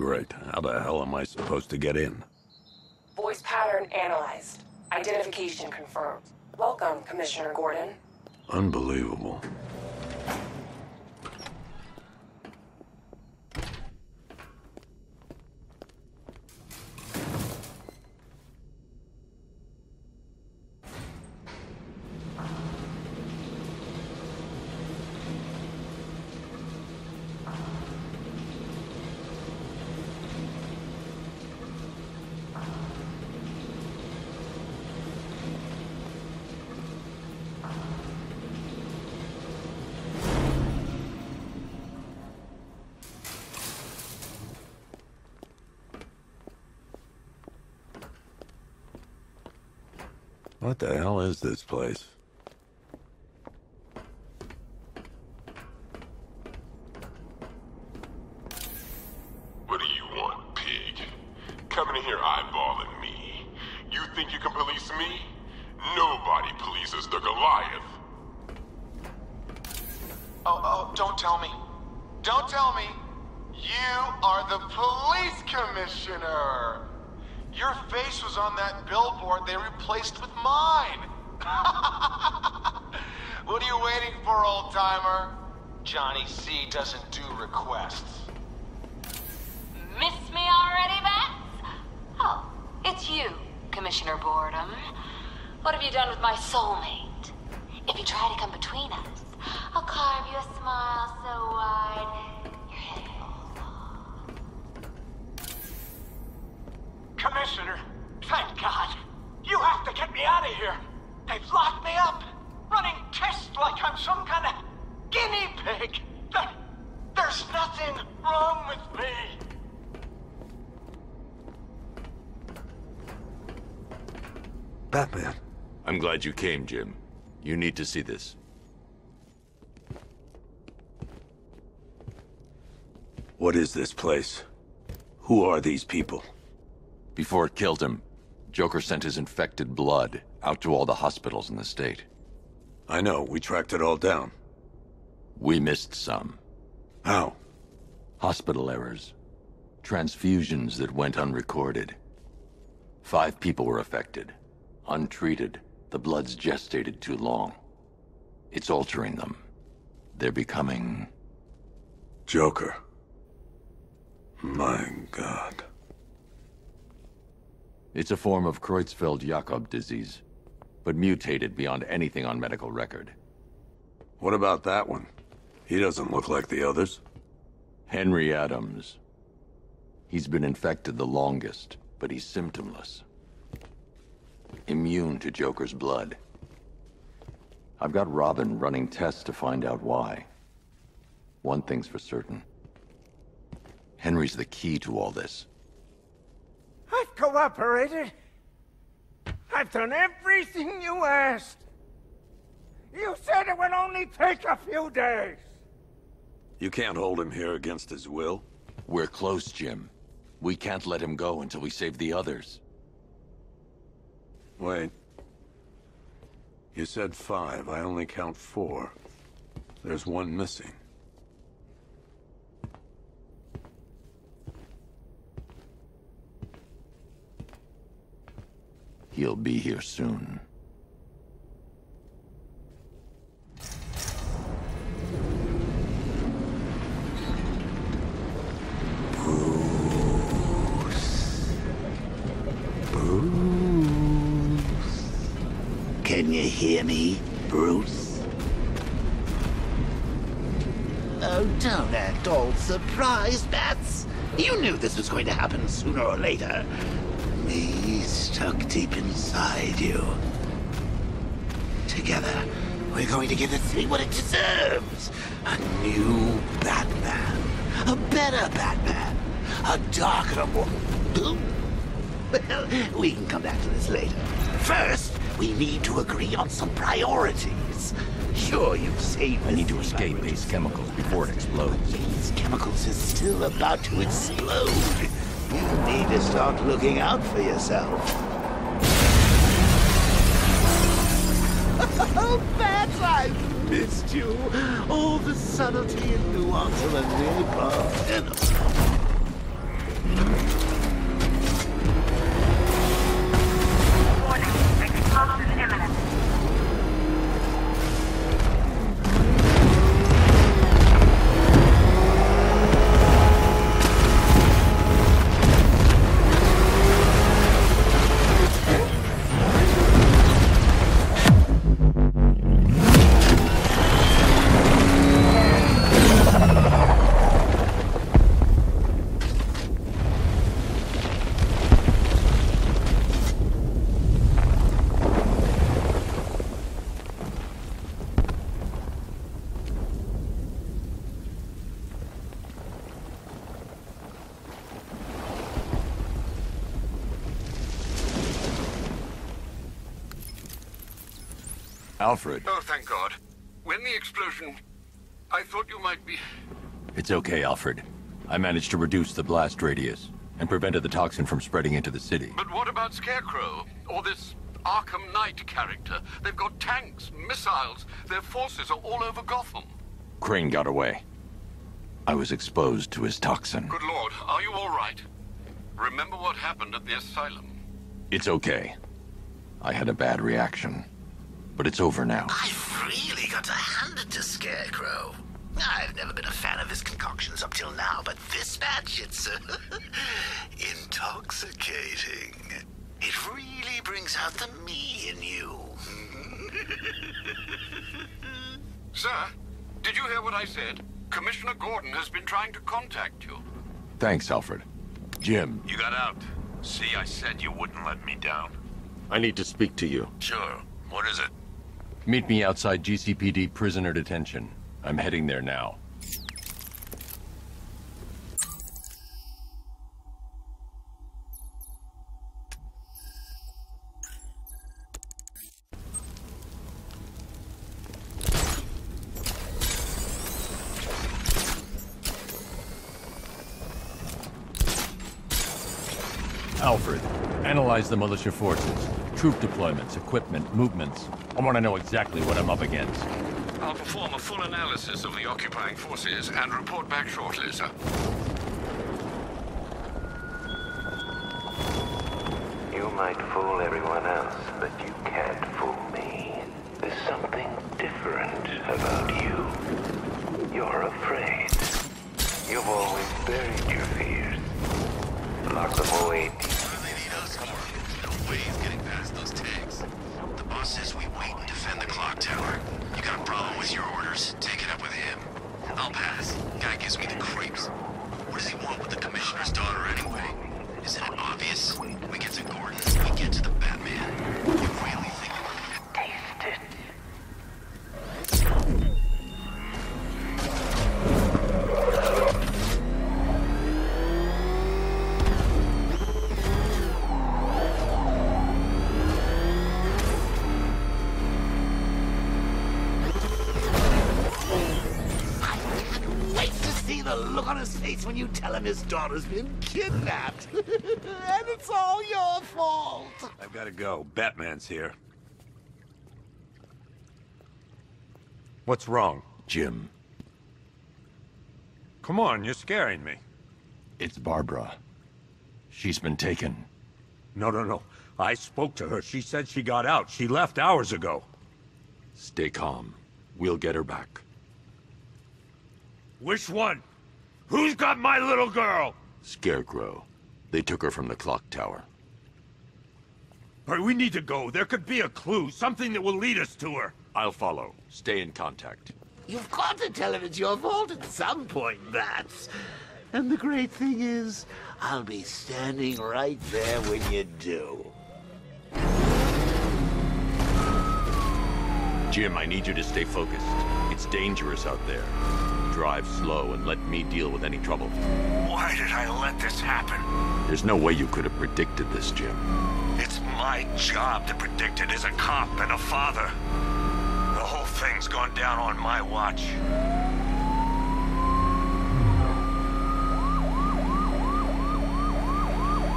Great. How the hell am I supposed to get in? Voice pattern analyzed. Identification confirmed. Welcome, Commissioner Gordon. Unbelievable. What the hell is this place? What do you want, pig? Coming in here eyeballing me. You think you can police me? Nobody polices the Goliath. Oh, don't tell me. Don't tell me. You are the police commissioner. Your face was on that billboard they replaced with mine. What are you waiting for, old-timer? Johnny C doesn't do requests. Miss me already, Bats? Oh, it's you, Commissioner Boredom. What have you done with my soulmate? If you try to come between us, I'll carve you a smile so wide your head falls off. Commissioner, thank God. You have to get me out of here. They've locked me up, running tests like I'm some kind of guinea pig. There's nothing wrong with me. Batman. I'm glad you came, Jim. You need to see this. What is this place? Who are these people? Before it killed him, Joker sent his infected blood out to all the hospitals in the state. I know, we tracked it all down. We missed some. How? Hospital errors. Transfusions that went unrecorded. 5 people were affected. Untreated, the blood's gestated too long. It's altering them. They're becoming... Joker. My God. It's a form of Creutzfeldt-Jakob disease, but mutated beyond anything on medical record. What about that one? He doesn't look like the others. Henry Adams. He's been infected the longest, but he's symptomless. Immune to Joker's blood. I've got Robin running tests to find out why. One thing's for certain. Henry's the key to all this. I've cooperated. I've done everything you asked. You said it would only take a few days. You can't hold him here against his will? We're close, Jim. We can't let him go until we save the others. Wait. You said 5. I only count 4. There's one missing. He'll be here soon. Can you hear me, Bruce? Oh, don't act all surprised, Bats. You knew this was going to happen sooner or later. Me stuck deep inside you. Together, we're going to give the city what it deserves. A new Batman. A better Batman. A darker one. Well, we can come back to this later. First, we need to agree on some priorities. Sure, you've saved I need to escape Base Chemicals before it explodes. Base Chemicals is still about to explode. You need to start looking out for yourself. Oh, Bats, I've missed you. All the subtlety and nuance of a nearby. Warning, explosion imminent. Alfred. Oh, thank God. When the explosion... I thought you might be... It's okay, Alfred. I managed to reduce the blast radius and prevented the toxin from spreading into the city. But what about Scarecrow? Or this Arkham Knight character? They've got tanks, missiles. Their forces are all over Gotham. Crane got away. I was exposed to his toxin. Good Lord, are you all right? Remember what happened at the asylum? It's okay. I had a bad reaction. But it's over now. I've really got to hand it to Scarecrow. I've never been a fan of his concoctions up till now, but this batch, it's intoxicating. It really brings out the me in you. Sir, did you hear what I said? Commissioner Gordon has been trying to contact you. Thanks, Alfred. Jim. You got out. See, I said you wouldn't let me down. I need to speak to you. Sure. What is it? Meet me outside GCPD prisoner detention. I'm heading there now. Alfred, analyze the militia forces, troop deployments, equipment, movements. I want to know exactly what I'm up against. I'll perform a full analysis of the occupying forces and report back shortly, sir. You might fool everyone else, but you can't fool me. There's something different about you. You're afraid. You've always buried your fears. Lock them away. No way he's getting past those tanks. The boss says we wait and defend the clock tower. You got a problem with your orders? Take it up with him. I'll pass. Guy gives me the creeps. What does he want with the commissioner's daughter anyway? Isn't it obvious? We get to Gordon, we get to the Batman. You really think we're gonna taste it? The look on his face when you tell him his daughter's been kidnapped. And it's all your fault. I've got to go. Batman's here. What's wrong? Jim. Come on, you're scaring me. It's Barbara. She's been taken. No. I spoke to her. She said she got out. She left hours ago. Stay calm. We'll get her back. Which one? Who's got my little girl? Scarecrow. They took her from the clock tower. All right, we need to go. There could be a clue, something that will lead us to her. I'll follow. Stay in contact. You've got to tell him it's your fault at some point, Bats. And the great thing is, I'll be standing right there when you do. Jim, I need you to stay focused. It's dangerous out there. Drive slow and let me deal with any trouble. Why did I let this happen? There's no way you could have predicted this, Jim. It's my job to predict it as a cop and a father. The whole thing's gone down on my watch.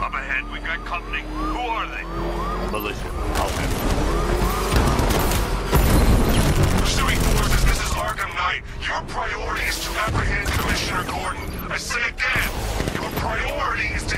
Up ahead, we got company. Who are they? Militia. I'll handle Pursuing forces, this is Arkham Knight. Your priority is to apprehend Commissioner Gordon. I say again, your priority is to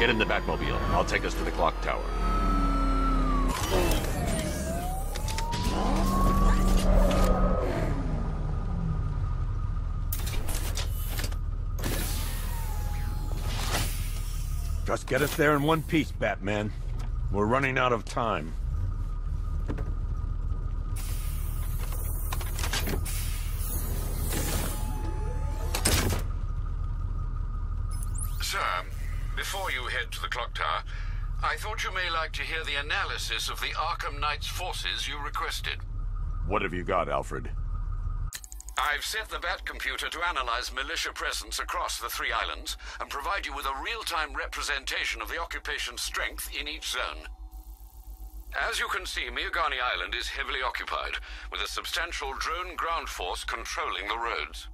Get in the Batmobile. I'll take us to the clock tower. Just get us there in one piece, Batman. We're running out of time. Sir, before you head to the clock tower, I thought you may like to hear the analysis of the Arkham Knight's forces you requested. What have you got, Alfred? I've set the Bat computer to analyze militia presence across the 3 islands and provide you with a real-time representation of the occupation strength in each zone. As you can see, Miagani Island is heavily occupied, with a substantial drone ground force controlling the roads.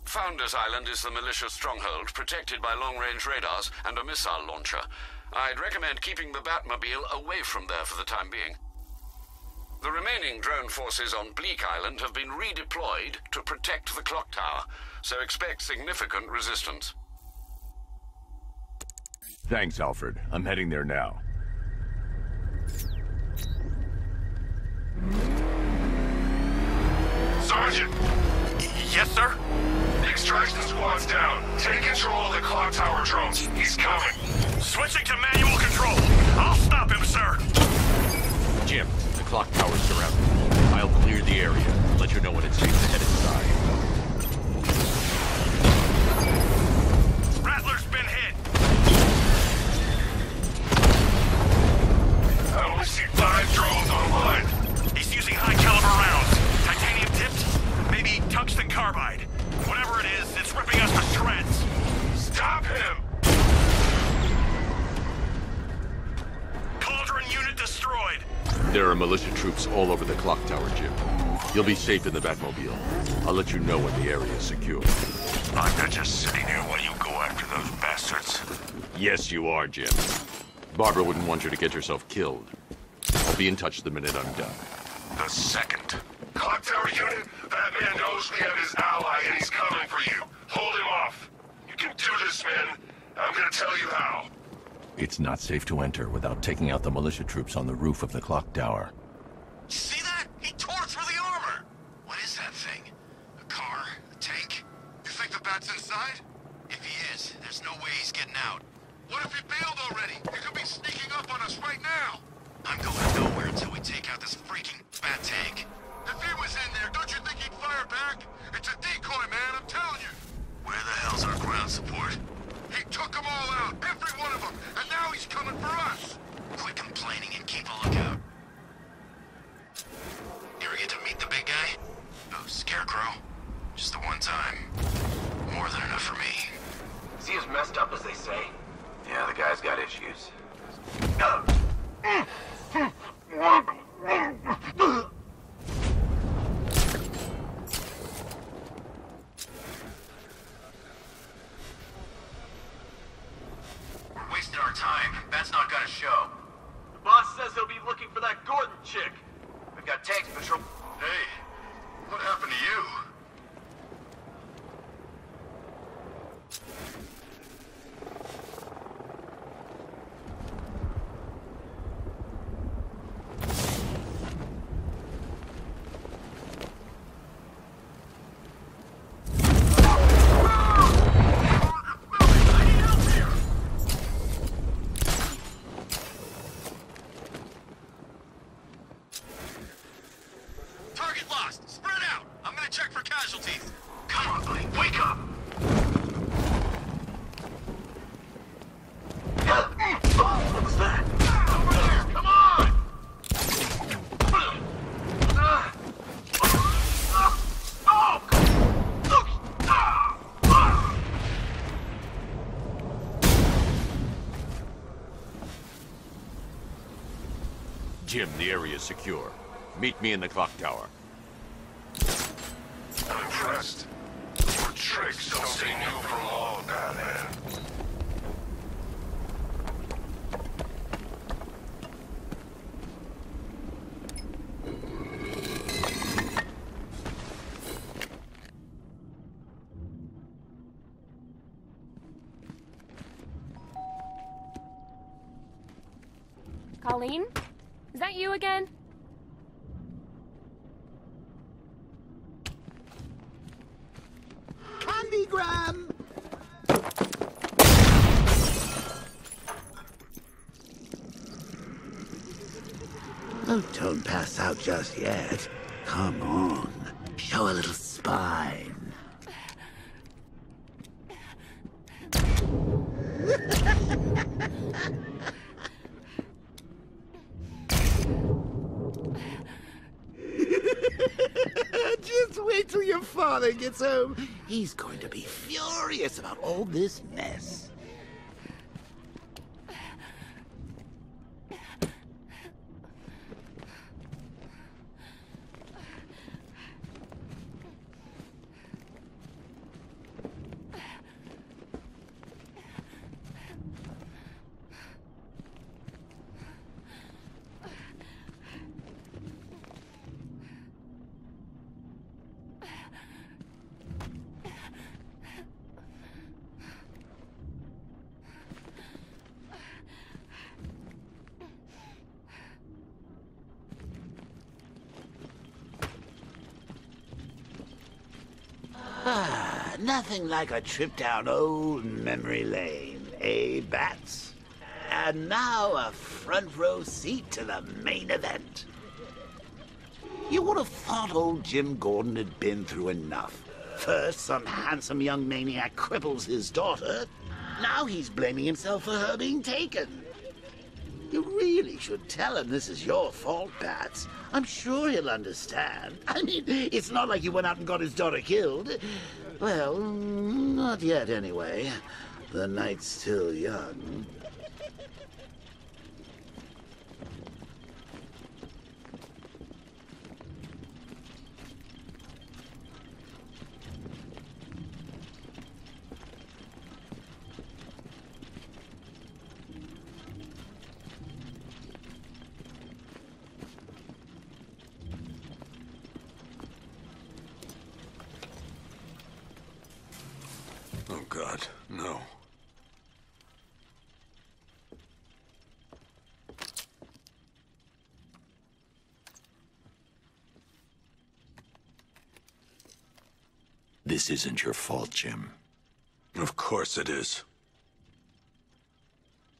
Founders Island is the militia stronghold, protected by long-range radars and a missile launcher. I'd recommend keeping the Batmobile away from there for the time being. The remaining drone forces on Bleak Island have been redeployed to protect the clock tower, so expect significant resistance. Thanks, Alfred. I'm heading there now. Sergeant! Yes, sir? The extraction squad's down. Take control of the clock tower drones. He's coming. Switching to manual control. I'll stop him, sir. Jim, the clock tower's surrounded. I'll clear the area and let you know when it's safe to head inside. Rattler's been hit. I only see 5 drones online. He's using high-caliber rounds. Titanium tipped? Maybe tungsten carbide. Whatever it is, it's ripping us to shreds. Stop him! Cauldron unit destroyed. There are militia troops all over the clock tower, Jim. You'll be safe in the Batmobile. I'll let you know when the area is secure. I'm not just sitting here while you go after those bastards. Yes, you are, Jim. Barbara wouldn't want you to get yourself killed. I'll be in touch the minute I'm done. The second. Clock tower unit, Batman knows we have his ally and he's coming for you. Hold him off. You can do this, man. I'm gonna tell you how. It's not safe to enter without taking out the militia troops on the roof of the clock tower. See that? He tore through the armor! What is that thing? A car? A tank? You think the Bat's inside? If he is, there's no way he's getting out. What if he bailed already? He could be sneaking up on us right now! I'm going nowhere until we take out this freaking Bat tank. If he was in there, don't you think he'd fire back? It's a decoy, man, I'm telling you! Where the hell's our ground support? He took them all out, every one of them, and now he's coming for us! Quit complaining and keep a lookout. You ever get to meet the big guy? Oh, Scarecrow? Just the one time. More than enough for me. Is he as messed up as they say? Yeah, the guy's got issues. Wasted our time. That's not gonna show. The boss says he'll be looking for that Gordon chick. We've got tanks patrol. Hey, what happened to you? Target lost! Spread out! I'm gonna check for casualties! Come on, buddy, wake up! What was that? Over there! Come on! Jim, the area is secure. Meet me in the clock tower. I'm impressed. Your tricks don't stay new for long, Batman. Colleen? Is that you again? Candygram! Oh, don't pass out just yet. Come on. Show a little spine. Just wait till your father gets home. He's going to be furious about all this mess. Nothing like a trip down old memory lane, eh, Bats? And now a front row seat to the main event. You would have thought old Jim Gordon had been through enough. First, some handsome young maniac cripples his daughter. Now he's blaming himself for her being taken. You really should tell him this is your fault, Bats. I'm sure he'll understand. I mean, it's not like you went out and got his daughter killed. Well, not yet anyway. The night's still young. Oh, God, no. This isn't your fault, Jim. Of course it is.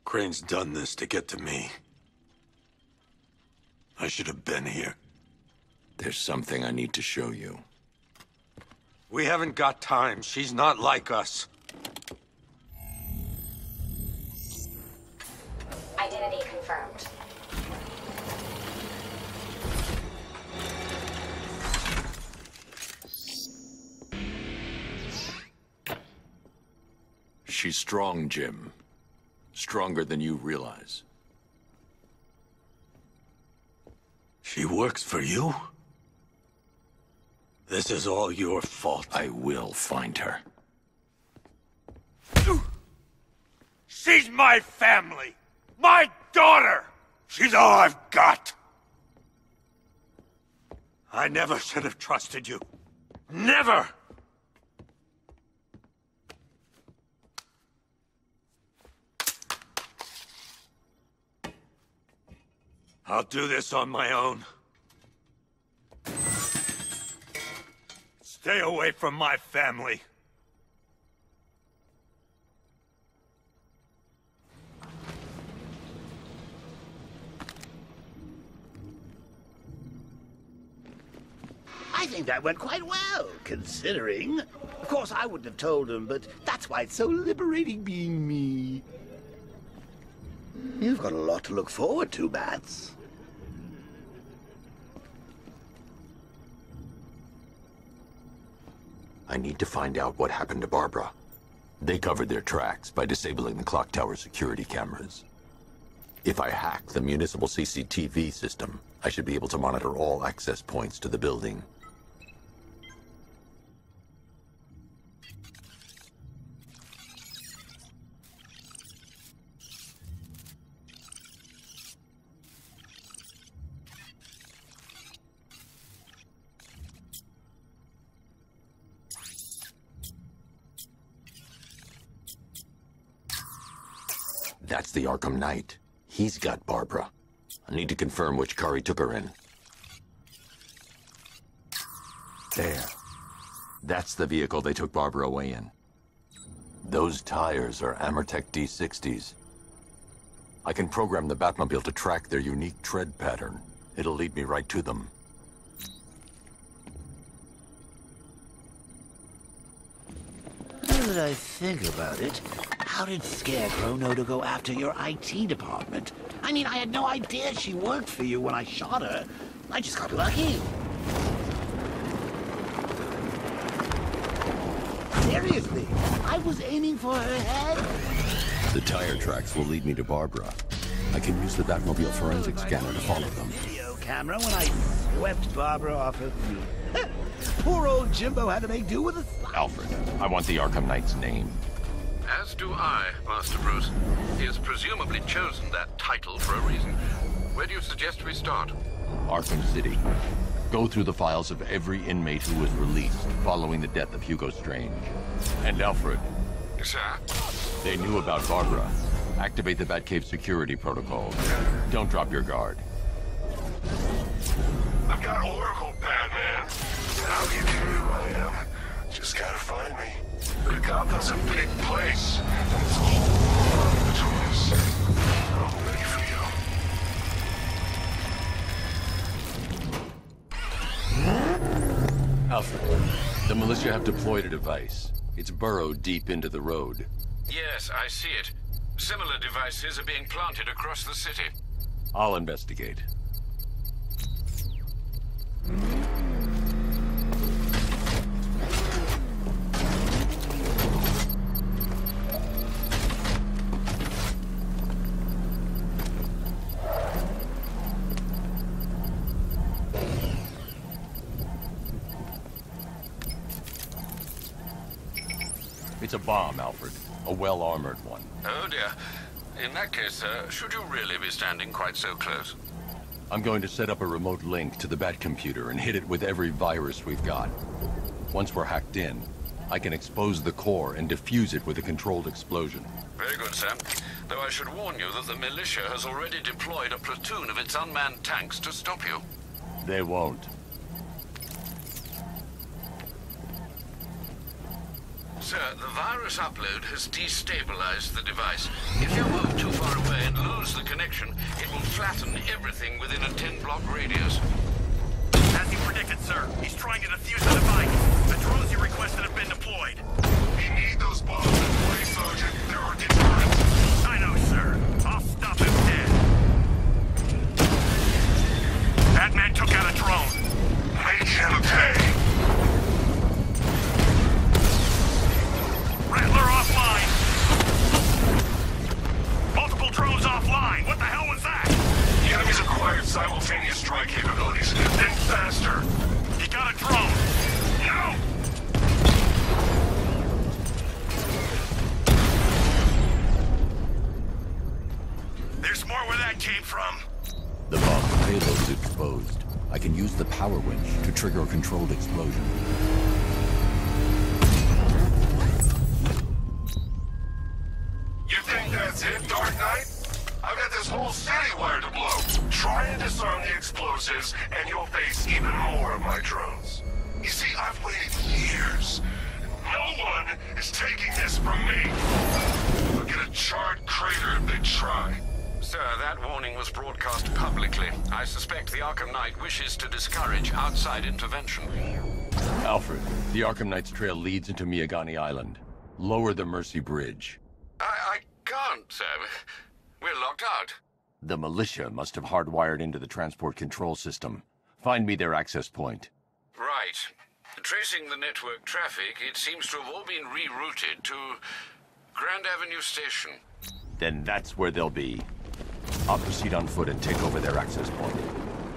Crane's done this to get to me. I should have been here. There's something I need to show you. We haven't got time. She's not like us. Identity confirmed. She's strong, Jim. Stronger than you realize. She works for you? This is all your fault. I will find her. She's my family! My daughter! She's all I've got! I never should have trusted you. Never! I'll do this on my own. Stay away from my family. I think that went quite well, considering. Of course, I wouldn't have told him, but that's why it's so liberating being me. You've got a lot to look forward to, Bats. I need to find out what happened to Barbara. They covered their tracks by disabling the clock tower security cameras. If I hack the municipal CCTV system, I should be able to monitor all access points to the building. That's the Arkham Knight. He's got Barbara. I need to confirm which car he took her in. There. That's the vehicle they took Barbara away in. Those tires are Amertech D60s. I can program the Batmobile to track their unique tread pattern. It'll lead me right to them. Now that I think about it, how did Scarecrow know to go after your IT department? I mean, I had no idea she worked for you when I shot her. I just got lucky. Seriously, I was aiming for her head. The tire tracks will lead me to Barbara. I can use the Batmobile forensic scanner to follow them. Video camera when I swept Barbara off her feet. Poor old Jimbo had to make do with a... Alfred, I want the Arkham Knight's name. As do I, Master Bruce. He has presumably chosen that title for a reason. Where do you suggest we start? Arkham City. Go through the files of every inmate who was released following the death of Hugo Strange. And Alfred. Sir? They knew about Barbara. Activate the Batcave security protocols. Don't drop your guard. I've got Oracle, Batman. Now you know who I am. Just gotta find me. But Gotham's a big place. And it's a whole lot between us. I'm ready for you. Alfred, the militia have deployed a device. It's burrowed deep into the road. Yes, I see it. Similar devices are being planted across the city. I'll investigate. It's a bomb, Alfred. A well-armored one. Oh dear. In that case, should you really be standing quite so close? I'm going to set up a remote link to the Batcomputer and hit it with every virus we've got. Once we're hacked in, I can expose the core and defuse it with a controlled explosion. Very good, sir. Though I should warn you that the militia has already deployed a platoon of its unmanned tanks to stop you. They won't. Sir, the virus upload has destabilized the device. If you move too far away and lose the connection, it will flatten everything within a 10-block radius. As he predicted, sir, he's trying to defuse the device. The drones you requested have been deployed. We need those bombs in place, Sergeant. There are deterrents. I know, sir. I'll stop him dead. Batman took out a drone. Make him pay. Rattler offline! Multiple drones offline! What the hell was that? The enemy's acquired simultaneous strike capabilities. Think faster! He got a drone! No! There's more where that came from. The bomb's payload is exposed. I can use the power winch to trigger a controlled explosion. You think that's it, Dark Knight? I've got this whole city wired to blow. Try and disarm the explosives, and you'll face even more of my drones. You see, I've waited years. No one is taking this from me. They'll get a charred crater if they try. Sir, that warning was broadcast publicly. I suspect the Arkham Knight wishes to discourage outside intervention. Alfred, the Arkham Knight's trail leads into Miagani Island. Lower the Mercy Bridge. I can't, sir. We're locked out. The militia must have hardwired into the transport control system. Find me their access point. Right. Tracing the network traffic, it seems to have all been rerouted to Grand Avenue Station. Then that's where they'll be. I'll proceed on foot and take over their access point.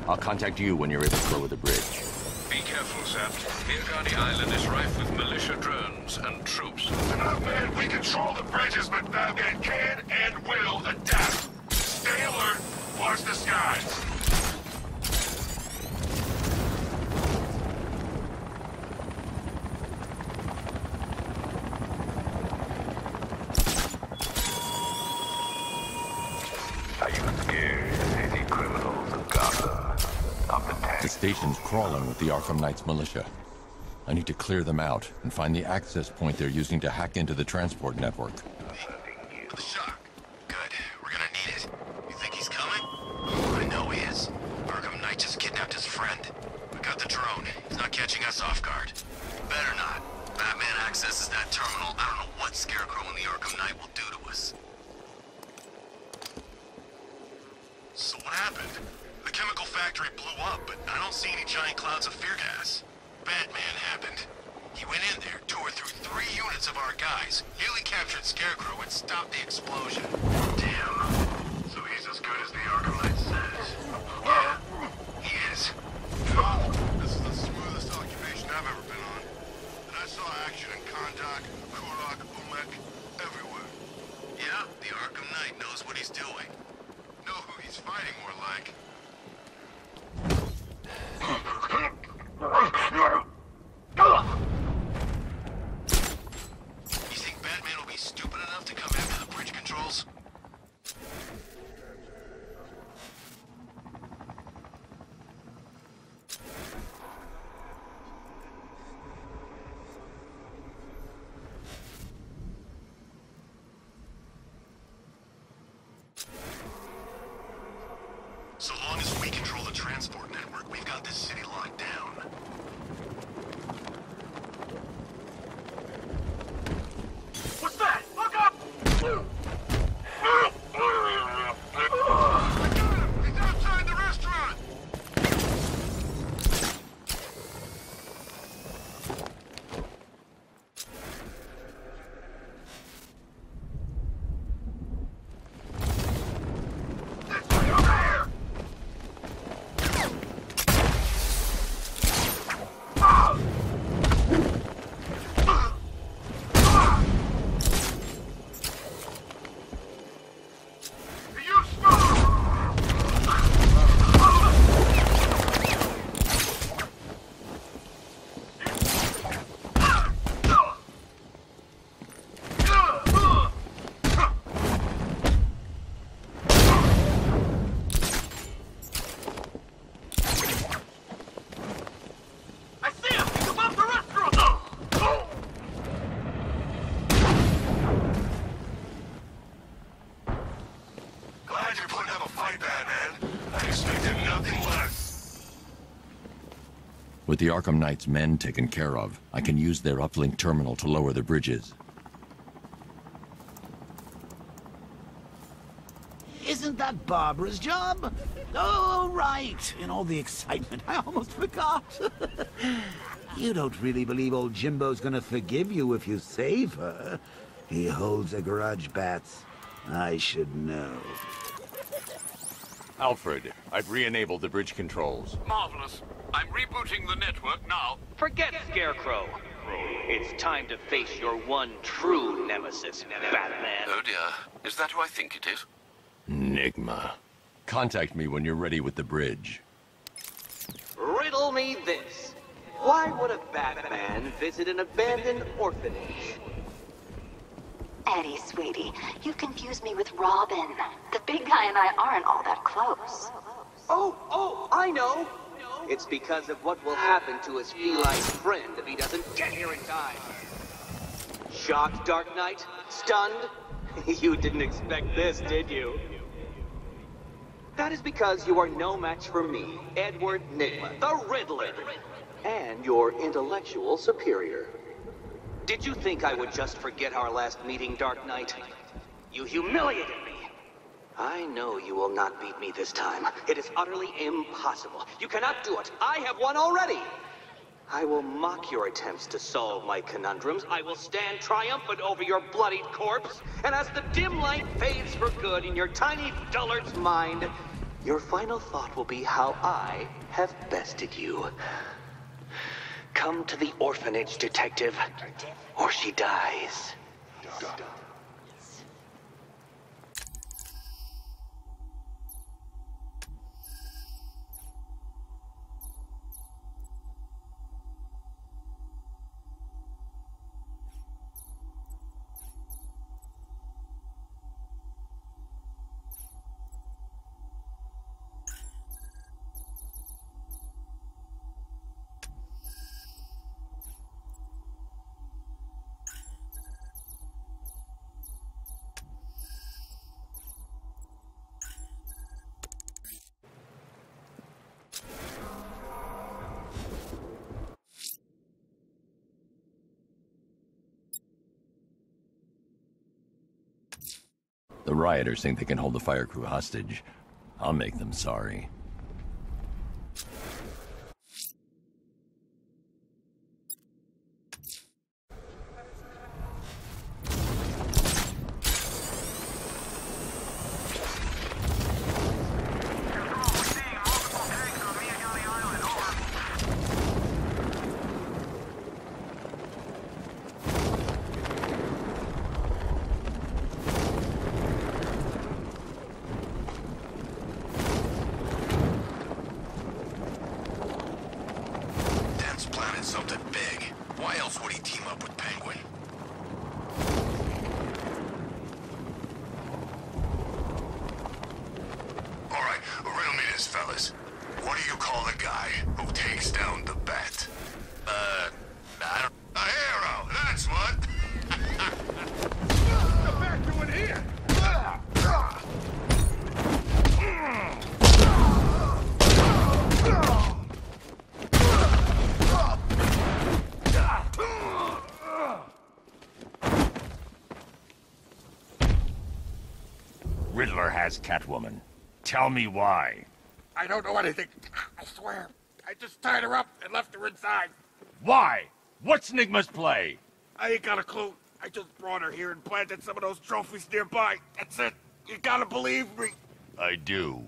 I'll contact you when you're able to lower the bridge. Be careful, sir. Miagani Island is rife with militia drones and troops. Enough, man. We control the bridges, but Batman can and will adapt. Stay alert. Watch the skies. Are you scared, city criminal? stop the tank. The station's crawling with the Arkham Knight's militia. I need to clear them out and find the access point they're using to hack into the transport network. The shock. Good. We're gonna need it. You think he's coming? Oh, I know he is. Arkham Knight just kidnapped his friend. We got the drone. He's not catching us off guard. Better not. Batman accesses that terminal. I don't know what Scarecrow and the Arkham Knight will do to us. So what happened? The chemical factory blew up, but I don't see any giant clouds of fear gas. Batman happened. He went in there, tore through 3 units of our guys, nearly captured Scarecrow, and stopped the explosion. Damn. So he's as good as the Arkham Knight says. Yeah, he is. No, this is the smoothest occupation I've ever been on. And I saw action in Kondak, Kurak, Umek, everywhere. Yeah, the Arkham Knight knows what he's doing. Know who he's fighting, more like. You think Batman will be stupid enough to come after the bridge controls? So long as we control the transport network, we've got this city locked down. What's that? Look up! He's outside the restaurant! With the Arkham Knight's men taken care of, I can use their uplink terminal to lower the bridges. Isn't that Barbara's job? Oh, right. In all the excitement, I almost forgot. You don't really believe old Jimbo's gonna forgive you if you save her. He holds a grudge, Bats. I should know. Alfred, I've re-enabled the bridge controls. Marvelous. I'm rebooting the network now. Forget Scarecrow. It's time to face your one true nemesis, Batman. Oh dear. Is that who I think it is? Enigma. Contact me when you're ready with the bridge. Riddle me this. Why would a Batman visit an abandoned orphanage? Eddie, sweetie, you confused me with Robin. The big guy and I aren't all that close. Oh, I know. It's because of what will happen to his feline friend if he doesn't get here in time. Shocked, Dark Knight? Stunned? You didn't expect this, did you? That is because you are no match for me, Edward Nygma, the Riddler, and your intellectual superior. Did you think I would just forget our last meeting, Dark Knight? You humiliated me. I know you will not beat me this time. It is utterly impossible. You cannot do it. I have won already. I will mock your attempts to solve my conundrums. I will stand triumphant over your bloodied corpse. And as the dim light fades for good in your tiny dullard's mind, your final thought will be how I have bested you. Come to the orphanage, detective, or she dies. The rioters think they can hold the fire crew hostage. I'll make them sorry. Catwoman. Tell me why. I don't know anything. I swear. I just tied her up and left her inside. Why? What's Nigma's play? I ain't got a clue. I just brought her here and planted some of those trophies nearby. That's it. You gotta believe me. I do.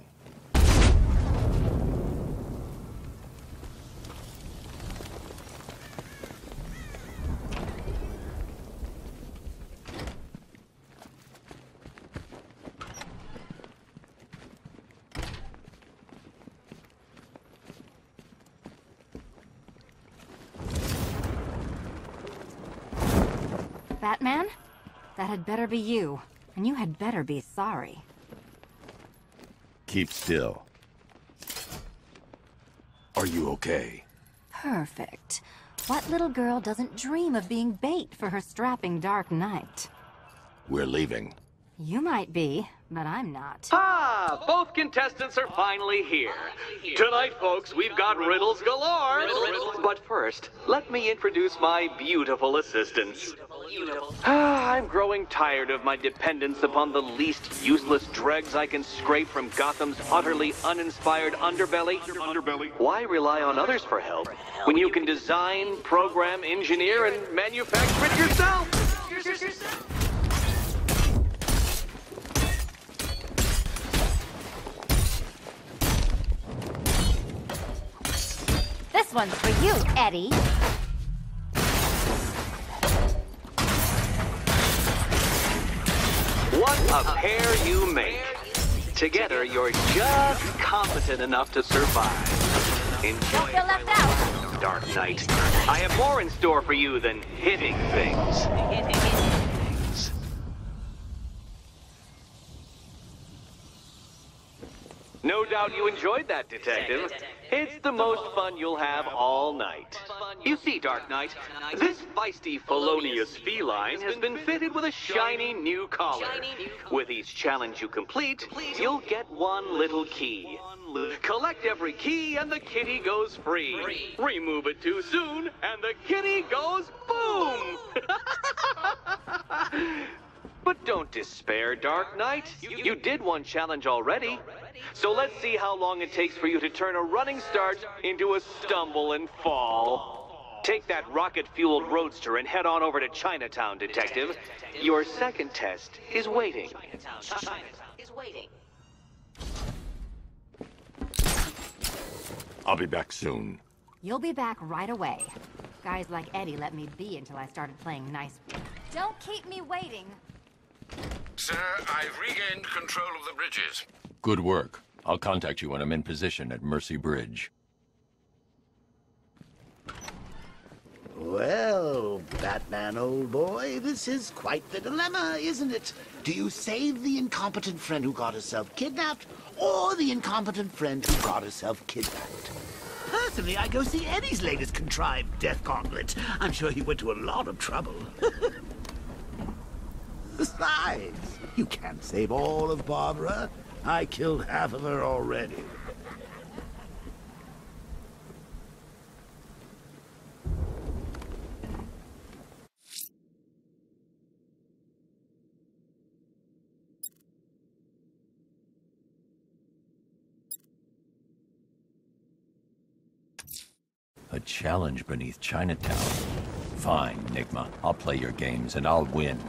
Batman? That had better be you. And you had better be sorry. Keep still. Are you okay? Perfect. What little girl doesn't dream of being bait for her strapping Dark Knight? We're leaving. You might be, but I'm not. Ah, both contestants are finally here. Tonight, folks, we've got riddles galore. But first, let me introduce my beautiful assistants. I'm growing tired of my dependence upon the least useless dregs I can scrape from Gotham's utterly uninspired underbelly. Why rely on others for help when you can design, program, engineer, and manufacture it yourself? This one's for you, Eddie. What a pair you make. Together, you're just competent enough to survive. Enjoy. Don't feel left out. Dark Knight. I have more in store for you than hitting things. No doubt you enjoyed that, Detective. It's the most fun you'll have all night. You see, Dark Knight, this feisty, felonious feline has been fitted with a shiny new collar. With each challenge you complete, you'll get one little key. Collect every key and the kitty goes free. Remove it too soon and the kitty goes boom! But don't despair, Dark Knight. You did one challenge already. So let's see how long it takes for you to turn a running start into a stumble and fall. Take that rocket-fueled roadster and head on over to Chinatown, Detective. Your second test is waiting. I'll be back soon. You'll be back right away. Guys like Eddie let me be until I started playing nice. Don't keep me waiting. Sir, I've regained control of the bridges. Good work. I'll contact you when I'm in position at Mercy Bridge. Well, Batman, old boy, this is quite the dilemma, isn't it? Do you save the incompetent friend who got herself kidnapped, or the incompetent friend who got herself kidnapped? Personally, I go see Eddie's latest contrived death gauntlet. I'm sure he went to a lot of trouble. Besides, you can't save all of Barbara. I killed half of her already. A challenge beneath Chinatown. Fine, Nigma. I'll play your games and I'll win.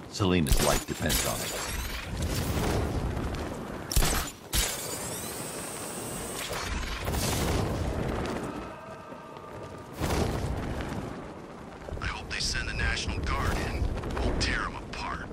Selena's life depends on it. I hope they send the National Guard in. We'll tear them apart.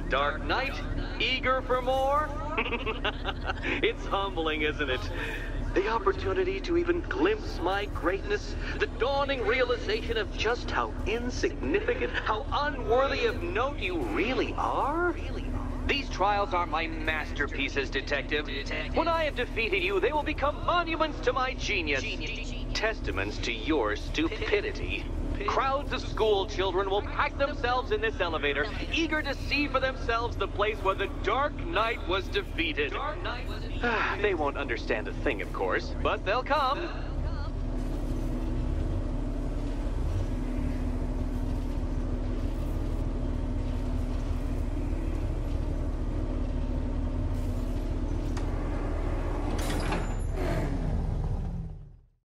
Dark Knight, eager for more? It's humbling, isn't it? The opportunity to even glimpse my greatness, the dawning realization of just how insignificant, how unworthy of note you really are? These trials are my masterpieces, Detective. When I have defeated you, they will become monuments to my genius, testaments to your stupidity. Crowds of school children will pack themselves in this elevator, eager to see for themselves the place where the Dark Knight was defeated. They won't understand a thing, of course, but they'll come.